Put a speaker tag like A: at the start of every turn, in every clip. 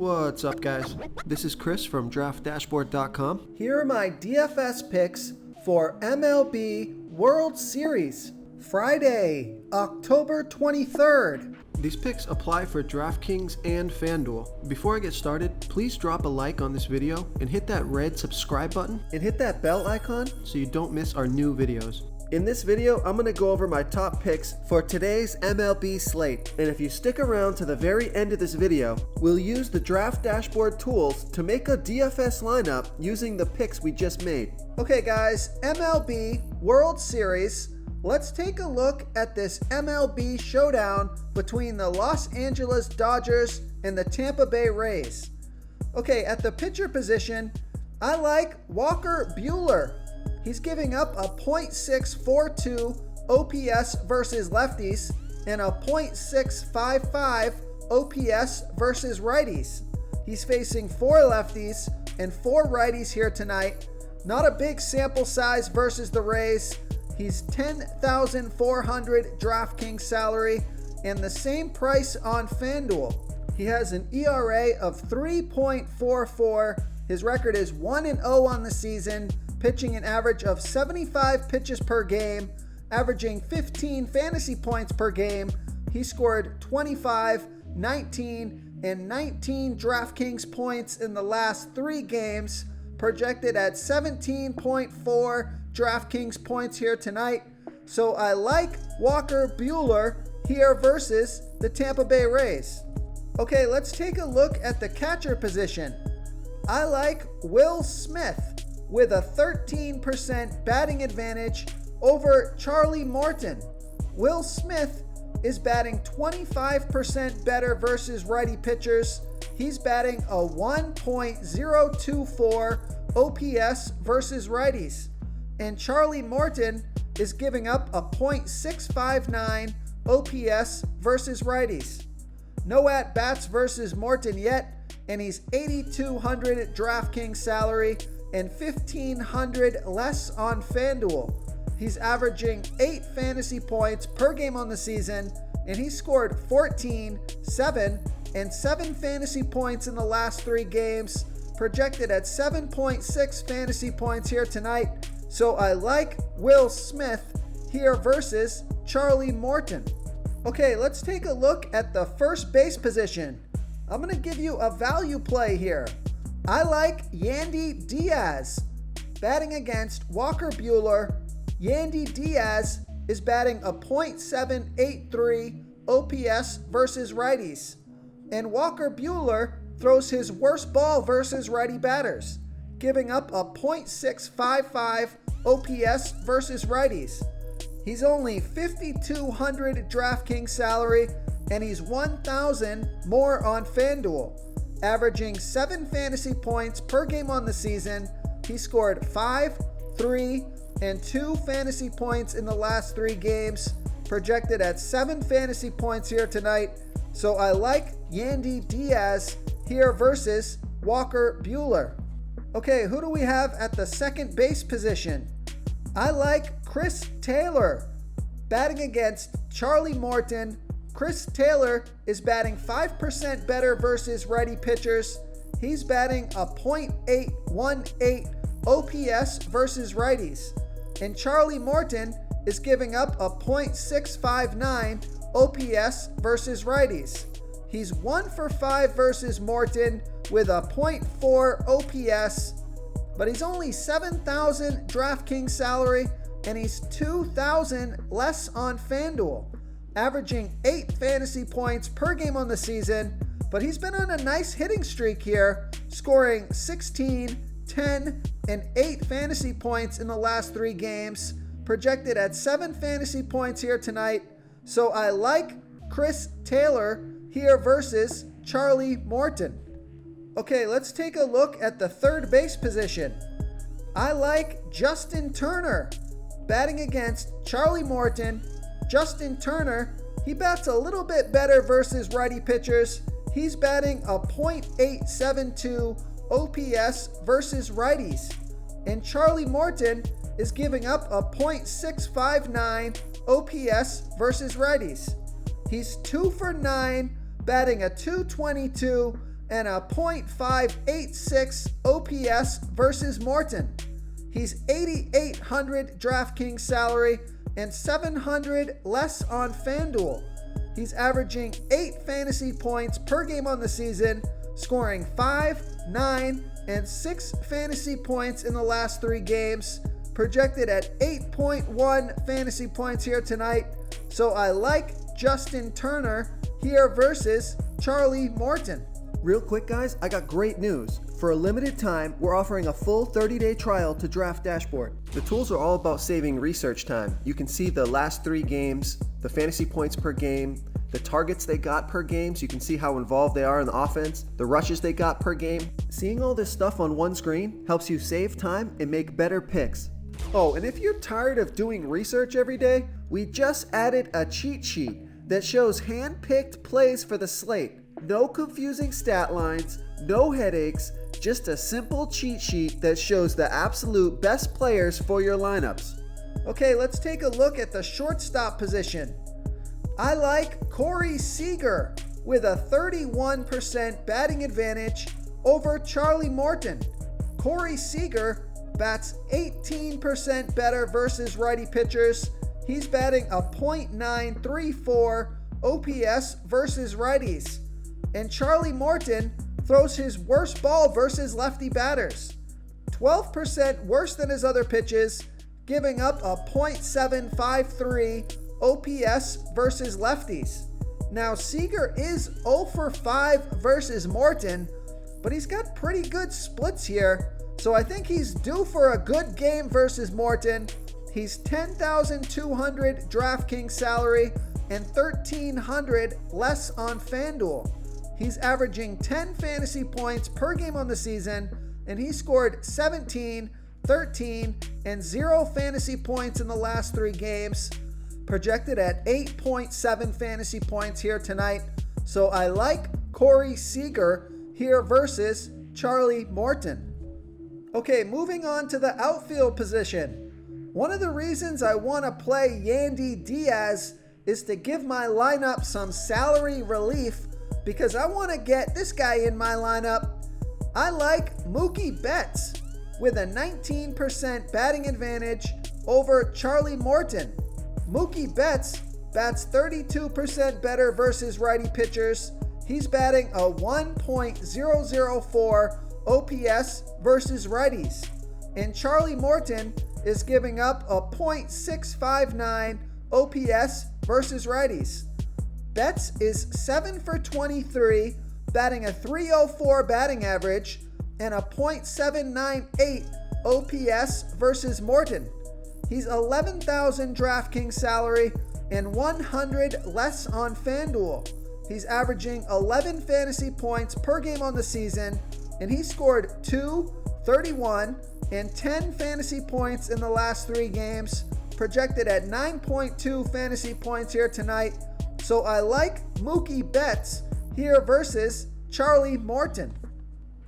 A: What's up, guys? This is Chris from DraftDashboard.com.
B: Here are my DFS picks for MLB World Series, Friday, October 23rd.
A: These picks apply for DraftKings and FanDuel. Before I get started, please drop a like on this video and hit that red subscribe button
B: And hit that bell icon.
A: so you don't miss our new videos.
B: In this video, I'm going to go over my top picks for today's MLB slate. And if you stick around to the very end of this video, we'll use the Draft Dashboard tools to make a DFS lineup using the picks we just made. Okay guys, MLB World Series. Let's take a look at this MLB showdown between the Los Angeles Dodgers and the Tampa Bay Rays. Okay, at the pitcher position, I like Walker Buehler. He's giving up a .642 OPS versus lefties and a .655 OPS versus righties. He's facing 4 lefties and 4 righties here tonight. Not a big sample size versus the Rays. He's $10,400 DraftKings salary and the same price on FanDuel. He has an ERA of 3.44. His record is 1-0 on the season, pitching an average of 75 pitches per game, averaging 15 fantasy points per game. He scored 25, 19, and 19 DraftKings points in the last 3 games, projected at 17.4 DraftKings points here tonight. So I like Walker Buehler here versus the Tampa Bay Rays. Okay, let's take a look at the catcher position. I like Will Smith with a 13% batting advantage over Charlie Morton. Will Smith is batting 25% better versus righty pitchers. He's batting a 1.024 OPS versus righties. And Charlie Morton is giving up a .659 OPS versus righties. No at-bats versus Morton yet, and he's $8,200 at DraftKings salary and $1,500 less on FanDuel. He's averaging 8 fantasy points per game on the season, and he scored 14, 7, and 7 fantasy points in the last 3 games, projected at 7.6 fantasy points here tonight. So I like Will Smith here versus Charlie Morton. Okay, let's take a look at the first base position. I'm going to give you a value play here. I like Yandy Diaz batting against Walker Buehler. Yandy Diaz is batting a .783 OPS versus righties. And Walker Buehler throws his worst ball versus righty batters, giving up a .655 OPS versus righties. He's only $5,200 DraftKings salary, and he's $1,000 more on FanDuel, averaging 7 fantasy points per game on the season. He scored 5, 3, and 2 fantasy points in the last 3 games, projected at 7 fantasy points here tonight. So I like Yandy Diaz here versus Walker Buehler. Okay, who do we have at the second base position? I like Chris Taylor batting against Charlie Morton. Chris Taylor is batting 5% better versus righty pitchers. He's batting a .818 OPS versus righties. And Charlie Morton is giving up a .659 OPS versus righties. He's 1 for 5 versus Morton with a .4 OPS, but he's only $7,000 DraftKings salary, and he's $2,000 less on FanDuel, averaging 8 fantasy points per game on the season. But he's been on a nice hitting streak here, scoring 16, 10, and 8 fantasy points in the last 3 games, projected at 7 fantasy points here tonight. So I like Chris Taylor here versus Charlie Morton. Okay, let's take a look at the third base position. I like Justin Turner batting against Charlie Morton. Justin Turner, he bats a little bit better versus righty pitchers. He's batting a .872 OPS versus righties. And Charlie Morton is giving up a .659 OPS versus righties. He's 2 for 9, batting a .222 and a .586 OPS versus Morton. He's 8,800 DraftKings salary and 700 less on FanDuel. He's averaging 8 fantasy points per game on the season, scoring 5, 9, and 6 fantasy points in the last 3 games, projected at 8.1 fantasy points here tonight. So I like Justin Turner here versus Charlie Morton.
A: Real quick, guys, I got great news. For a limited time, we're offering a full 30-day trial to Draft Dashboard. The tools are all about saving research time. You can see the last 3 games, the fantasy points per game, the targets they got per game, so you can see how involved they are in the offense, the rushes they got per game. Seeing all this stuff on one screen helps you save time and make better picks. Oh, and if you're tired of doing research every day, we just added a cheat sheet that shows hand-picked plays for the slate. No confusing stat lines, no headaches, just a simple cheat sheet that shows the absolute best players for your lineups.
B: Okay, let's take a look at the shortstop position. I like Corey Seager with a 31% batting advantage over Charlie Morton. Corey Seager bats 18% better versus righty pitchers. He's batting a .934 OPS versus righties. And Charlie Morton throws his worst ball versus lefty batters. 12% worse than his other pitches, giving up a .753 OPS versus lefties. Now, Seager is 0 for 5 versus Morton, but he's got pretty good splits here, so I think he's due for a good game versus Morton. He's 10,200 DraftKings salary and 1,300 less on FanDuel. He's averaging 10 fantasy points per game on the season, and he scored 17, 13, and 0 fantasy points in the last 3 games, projected at 8.7 fantasy points here tonight. So I like Corey Seager here versus Charlie Morton. Okay, moving on to the outfield position. One of the reasons I want to play Yandy Diaz is to give my lineup some salary relief, because I want to get this guy in my lineup. I like Mookie Betts with a 19% batting advantage over Charlie Morton. Mookie Betts bats 32% better versus righty pitchers. He's batting a 1.004 OPS versus righties. And Charlie Morton is giving up a .659 OPS versus righties. Betts is 7 for 23, batting a .304 batting average and a .798 OPS versus Morton. He's 11,000 DraftKings salary and 100 less on FanDuel. He's averaging 11 fantasy points per game on the season, and he scored 2, 31, and 10 fantasy points in the last 3 games, projected at 9.2 fantasy points here tonight. So I like Mookie Betts here versus Charlie Morton.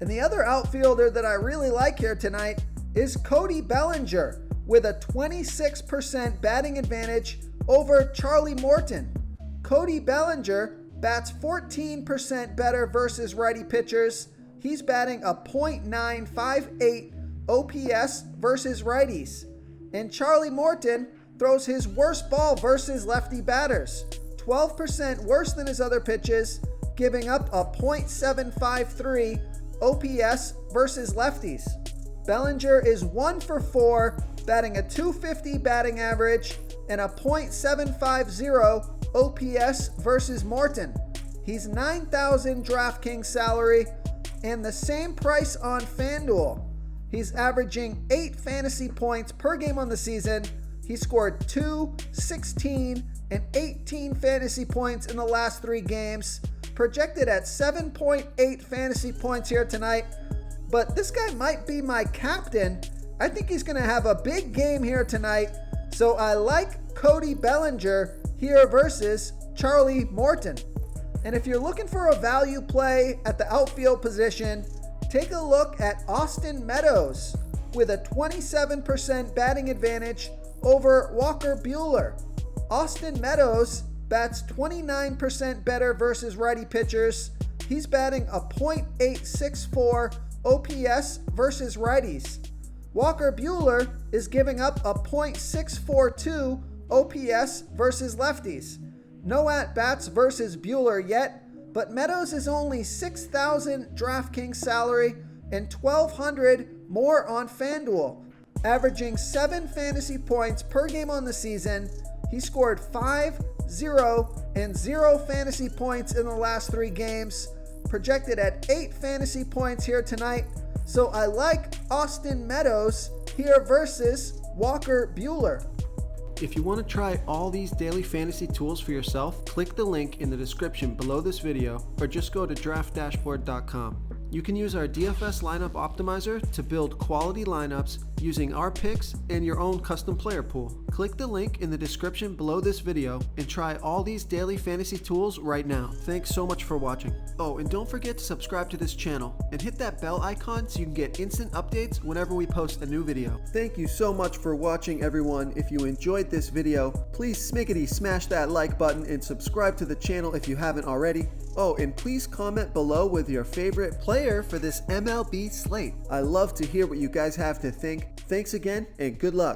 B: And the other outfielder that I really like here tonight is Cody Bellinger with a 26% batting advantage over Charlie Morton. Cody Bellinger bats 14% better versus righty pitchers. He's batting a .958 OPS versus righties. And Charlie Morton throws his worst ball versus lefty batters. 12% worse than his other pitches, giving up a .753 OPS versus lefties. Bellinger is 1 for 4, batting a .250 batting average and a .750 OPS versus Morton. He's 9,000 DraftKings salary and the same price on FanDuel. He's averaging 8 fantasy points per game on the season. He scored 2, 16, and 18 fantasy points in the last 3 games, projected at 7.8 fantasy points here tonight. But this guy might be my captain. I think he's going to have a big game here tonight. So I like Cody Bellinger here versus Charlie Morton. And if you're looking for a value play at the outfield position, take a look at Austin Meadows with a 27% batting advantage over Walker Buehler. Austin Meadows bats 29% better versus righty pitchers. He's batting a .864 OPS versus righties. Walker Buehler is giving up a .642 OPS versus lefties. No at-bats versus Buehler yet, but Meadows is only $6,000 DraftKings salary and $1,200 more on FanDuel, averaging 7 fantasy points per game on the season. He scored 5, 0, and 0 fantasy points in the last 3 games, projected at 8 fantasy points here tonight. So I like Austin Meadows here versus Walker Buehler.
A: If you want to try all these daily fantasy tools for yourself, click the link in the description below this video or just go to draftdashboard.com. You can use our DFS lineup optimizer to build quality lineups using our picks and your own custom player pool. Click the link in the description below this video and try all these daily fantasy tools right now. Thanks so much for watching. Oh, and don't forget to subscribe to this channel and hit that bell icon so you can get instant updates whenever we post a new video. Thank you so much for watching, everyone. If you enjoyed this video, please smickety smash that like button and subscribe to the channel if you haven't already. Oh, and please comment below with your favorite player for this MLB slate. I love to hear what you guys have to think. Thanks again, and good luck.